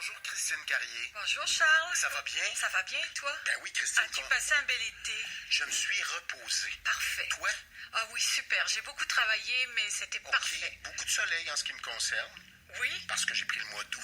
bonjour Christine Carrier. Bonjour Charles. Ça va bien? Ça va bien et toi? Ben oui, Christine. As-tu passé un bel été? Je me suis reposé. Parfait. Toi? Ah oui, super. J'ai beaucoup travaillé, mais c'était parfait. Beaucoup de soleil en ce qui me concerne. Oui? Parce que j'ai pris le mois d'août.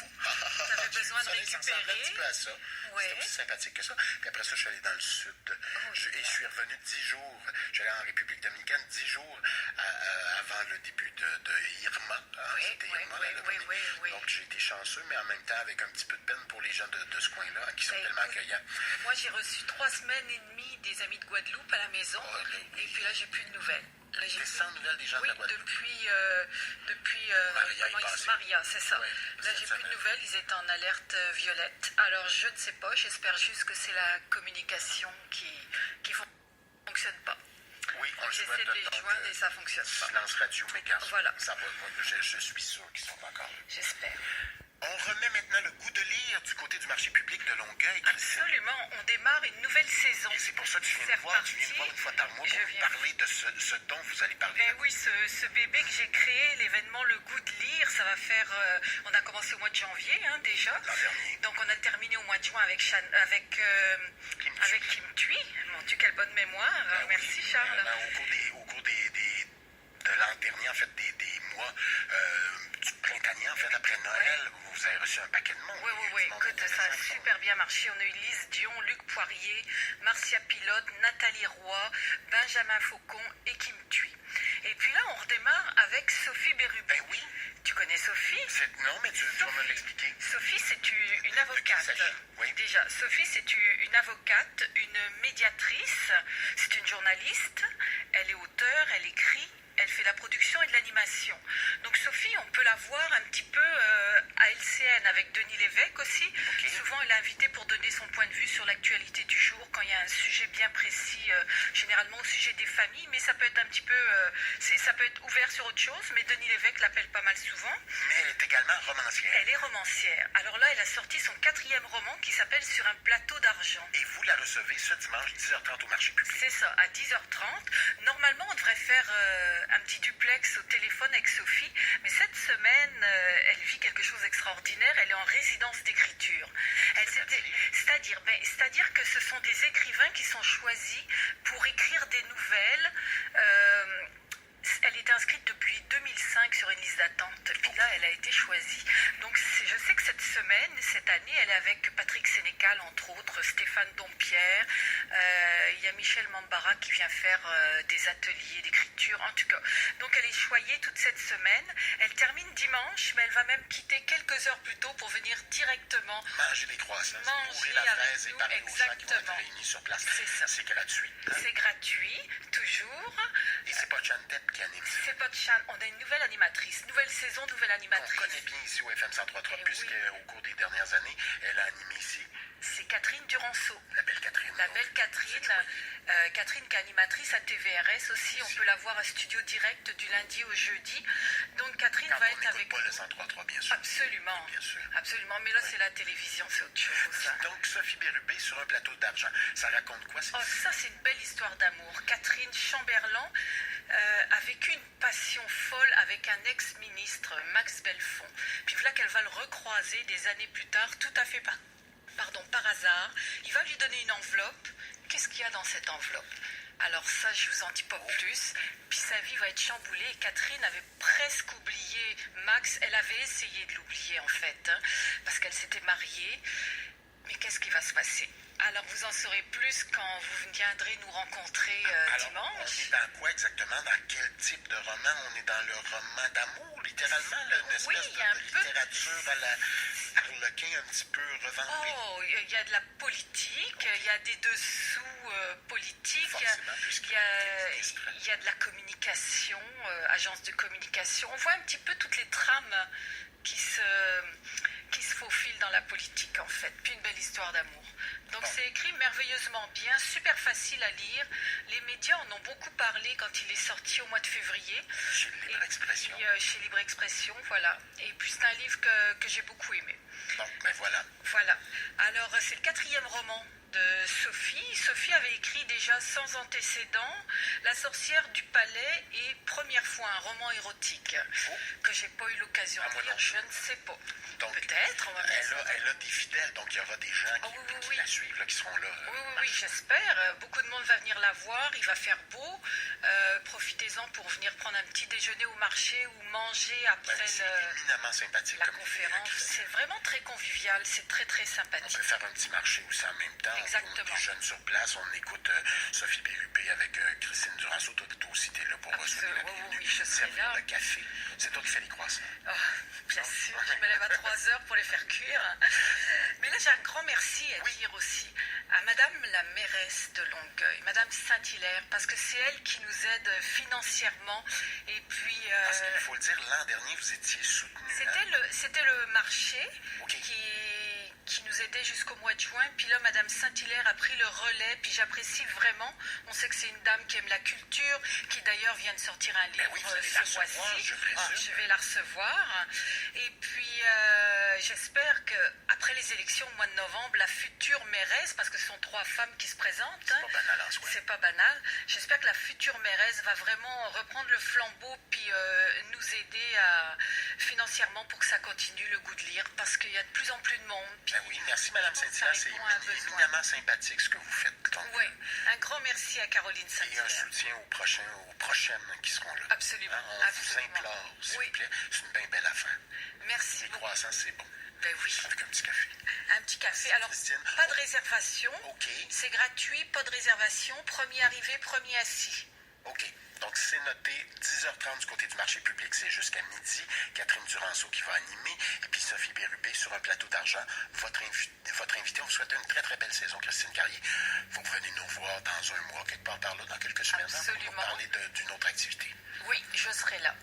T'avais besoin de Ça ressemblait un petit récupérer? peu à ça. Ouais. C'était aussi sympathique que ça. Puis après ça, je suis allé dans le sud. Oh, Et je suis revenu 10 jours. J'allais en République dominicaine 10 jours avant le début de Irma. Oui, C'était oui, Irma, oui, là, oui, oui, oui. Donc j'ai été chanceux, mais en même temps avec un petit peu de peine pour les gens de ce coin-là, qui sont Ben, tellement écoute, accueillants. Moi, j'ai reçu 3 semaines et demie des amis de Guadeloupe à la maison. Oh, là, oui. Et puis là, j'ai plus de nouvelles. Là, j'ai T'es plus- sans nouvelles des gens Oui, de la Guadeloupe. depuis Maria est comment passée. Maria, c'est ça. Ouais, Là, cette j'ai plus de semaine. nouvelles. Ils étaient en alerte violette. Alors, je ne sais pas. J'espère juste que c'est la communication qui fonctionne pas. Oui, on le souhaite. J'essaie de les donc, joindre et ça fonctionne pas. silence radio, mais garde. Voilà. Ça va, moi, je suis sûr qu'ils sont encore là. J'espère. On remet maintenant le goût de lire du côté du marché public de Longueuil, Christine. Absolument. On démarre une nouvelle saison. Et c'est pour ça que tu viens C'est me voir. Tu viens me reparti. voir une fois par mois Je pour viens. parler de ce dont vous allez parler. Ben oui, ce bébé que j'ai créé, l'événement Le Goût de lire, ça va faire... on a commencé au mois de janvier déjà. L'an dernier. Donc on a terminé au mois de juin avec Kim Thuy. Mon Dieu, quelle bonne mémoire. Ben Merci oui, Charles. au cours de l'an dernier, en fait, des mois du printanier, en fait, après Noël, vous avez reçu un paquet de monde. Oui, oui, oui. Du monde Écoute, ça a intéressant qui sont- super bien marché. On a eu Lise Dion, Luc Poirier, Marcia Pilote, Nathalie Roy, Benjamin Faucon et Kim Thuy. Et puis là, on redémarre avec Sophie Bérubé. Ben oui. Tu connais Sophie? Non, mais tu vas me l'expliquer. Sophie, c'est une avocate. s'agit? Oui. Déjà, Sophie, c'est une avocate, une médiatrice, c'est une journaliste, elle est auteure, elle écrit, elle fait de la production et de l'animation. Donc Sophie, on peut la voir un petit peu à LCN avec Denis Lévesque aussi. Ok. Souvent, elle est invitée pour donner son point de vue sur l'actualité du jour quand il y a un sujet bien précis, généralement au sujet des familles, mais ça peut être un petit peu, ça peut être ouvert sur autre chose, mais Denis Lévesque l'appelle pas mal souvent. Mais elle est également romancière. Elle est romancière. Alors là, elle a sorti son 4e roman qui s'appelle Sur un plateau d'argent. Et vous la recevez ce dimanche 10h30 au marché public. C'est ça, à 10h30. Normalement, on devrait faire un petit duplex au téléphone avec Sophie, mais cette semaine, elle vit quelque chose d'extraordinaire. Elle est en résidence d'écriture. C'est-à-dire que ce sont des écrivains qui sont choisis pour écrire des nouvelles. Elle était inscrite depuis 2005 sur une liste d'attente. Puis là, elle a été choisie. Donc, je sais que cette année, elle est avec Patrick Sénécal, entre autres, Stéphane Dompierre. Il y a Michel Mambara qui vient faire des ateliers d'écriture, en tout cas. Donc, elle est choyée toute cette semaine. Elle termine dimanche, mais elle va même quitter quelques heures plus tôt pour venir directement Manger des croissants, manger bourrer la avec fraise et nous, parler aux gens qui vont être exactement. réunis sur place. C'est ça. C'est gratuit. Hein? C'est gratuit, toujours. Et c'est pas Chantep qui anime ça. C'est pas de Chan. On a une nouvelle animatrice. Nouvelle saison, nouvelle On animatrice. connaît bien ici au FM 103.3 Eh puisque oui. au cours des dernières années, elle a animé ici. C'est Catherine Duranceau. La belle Catherine. La donc, belle Catherine. Catherine qui est animatrice à TVRS aussi. On peut la voir à Studio Direct du lundi au jeudi. Donc Catherine Quand va on être n'écoute avec pas le nous. 103.3, bien sûr. Absolument. Bien sûr. Absolument. Mais là, c'est la télévision, c'est autre chose. Donc, Sophie Bérubé sur un plateau d'argent. Ça raconte quoi? Oh, ça, c'est une belle histoire d'amour. Catherine Chamberlain a vécu une passion folle avec un ex-ministre, Max Belfond. Puis voilà qu'elle va le recroiser des années plus tard, tout à fait par hasard. Il va lui donner une enveloppe. Qu'est-ce qu'il y a dans cette enveloppe? Alors ça, je vous en dis pas plus. Puis sa vie va être chamboulée. Et Catherine avait presque oublié Max. Elle avait essayé de l'oublier en fait, hein, parce qu'elle s'était mariée. Mais qu'est-ce qui va se passer? Alors vous en saurez plus quand vous viendrez nous rencontrer Alors, dimanche. on est dans quoi exactement? Dans quel type de roman? On est dans le roman d'amour, littéralement? Là, une espèce Oui, il y a un de peu- littérature à la Harlequin un petit peu revampée. Oh, il y a de la politique, il y a des dessous politiques, Forcément, puisqu'il il y a de la communication, agence de communication. On voit un petit peu toutes les trames qui se faufilent dans la politique en fait. Puis une belle histoire d'amour. Donc c'est écrit merveilleusement bien, super facile à lire. Les médias en ont beaucoup parlé quand il est sorti au mois de février. Chez Libre Expression. Chez Libre Expression, voilà. Et puis c'est un livre que j'ai beaucoup aimé. Bon, ben voilà. Voilà. Alors, c'est le 4e roman de Sophie. Sophie avait écrit déjà Sans antécédent, La sorcière du palais et Première fois, un roman érotique que j'ai pas eu l'occasion de lire, je ne sais pas. Donc, Peut-être, on va mettre ça. elle a des fidèles, donc il y aura des gens qui la suivent, là, qui seront là. Oui, j'espère. Beaucoup de monde va venir la voir. Il va faire beau. Profitez-en pour venir prendre un petit déjeuner au marché ou manger après C'est éminemment sympathique la comme conférence. C'est vraiment très convivial. C'est très, très On sympathique. peut faire un petit marché aussi en même temps. Exactement. On est jeunes sur place. On écoute Sophie Bérubé avec Christine Duranceau. Toi aussi, t'es là pour souhaiter la bienvenue. Oui, je serai servir là. le café. C'est toi qui fais les croissants. Oh, bien sûr, je me lève à 3 heures pour les faire cuire. Mais là, j'ai un grand merci à dire aussi à Madame la mairesse de Longueuil, Madame Saint-Hilaire, parce que c'est elle qui nous aide financièrement. Et puis... Parce qu'il faut le dire, l'an dernier, vous étiez soutenu. C'était le marché Okay. qui nous aidait jusqu'au mois de juin. Puis là, Madame Saint-Hilaire a pris le relais. Puis j'apprécie vraiment. On sait que c'est une dame qui aime la culture, qui d'ailleurs vient de sortir un livre oui, vous allez la ce mois-ci. recevoir, je présume. Je vais la recevoir. Et puis, j'espère qu'après les élections au mois de novembre, la future mairesse, parce que ce sont 3 femmes qui se présentent. C'est pas banal en soi. C'est pas banal. J'espère que la future mairesse va vraiment reprendre le flambeau puis nous aider financièrement pour que ça continue le goût de lire, parce qu'il y a de plus en plus de monde. Puis Ben oui, merci Madame Saint-Hilaire. C'est répond à un besoin. éminemment sympathique ce que vous faites. Donc, oui, un grand merci à Caroline et un Saint-Hilaire. soutien aux prochaines qui seront là. Absolument. On absolument. vous implore, s'il Oui. vous plaît. C'est une bien belle affaire. Merci Les beaucoup. croissants, c'est bon. Ben oui, Avec un petit café. un petit café. Alors, Christine. pas de réservation. OK. C'est gratuit, pas de réservation. Premier arrivé, premier assis. OK. Donc, c'est noté 10h30 du côté du marché public, c'est jusqu'à midi. Catherine Duranceau qui va animer. Et puis Sophie Bérubé sur un plateau d'argent. Votre invité, on vous souhaite une très, très belle saison, Christine Carrier. Vous revenez nous revoir dans un mois, quelque part par là, dans quelques semaines, hein, pour Absolument. nous parler d'une autre activité. Oui, je serai là.